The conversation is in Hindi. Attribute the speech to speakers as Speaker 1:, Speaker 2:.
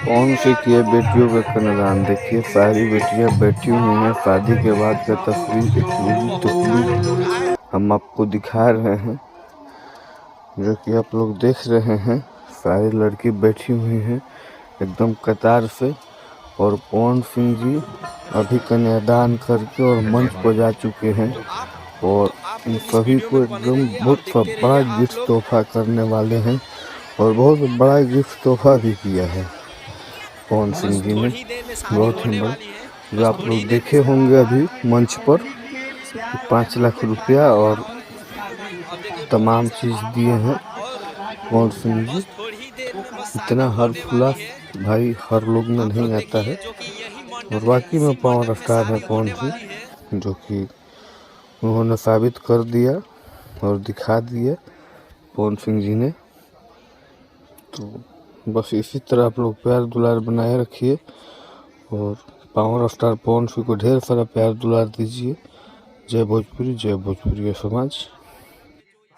Speaker 1: कौन सी की बेटियों का कन्यादान। देखिए सारी बेटियां बैठी हुई हैं। शादी के बाद का तस्वीर एक पूरी तस्वीर हम आपको दिखा रहे हैं, जो कि आप लोग देख रहे हैं। सारी लड़की बैठी हुई हैं एकदम कतार से, और पवन सिंह जी अभी कन्यादान करके और मंच पर जा चुके हैं, और इन सभी को एकदम बहुत बड़ा गिफ्ट तोहफा करने वाले हैं, और बहुत बड़ा गिफ्ट तोहफा भी किया है पवन सिंह जी ने, बहुत ही बड़ा, जो आप लोग देखे होंगे अभी मंच पर। 5 लाख रुपया और तमाम चीज़ दिए हैं पवन सिंह जी। इतना हर्षुल्ला भाई हर लोग में नहीं आता है, और बाकी में पावर स्टार है पवन सिंह, जो कि उन्होंने साबित कर दिया और दिखा दिया पवन सिंह जी ने। तो बस इसी तरह आप लोग प्यार दुलार बनाए रखिए, और पावर स्टार पवन सिंह को ढेर सारा प्यार दुलार दीजिए। जय भोजपुरी, जय भोजपुरी समाज।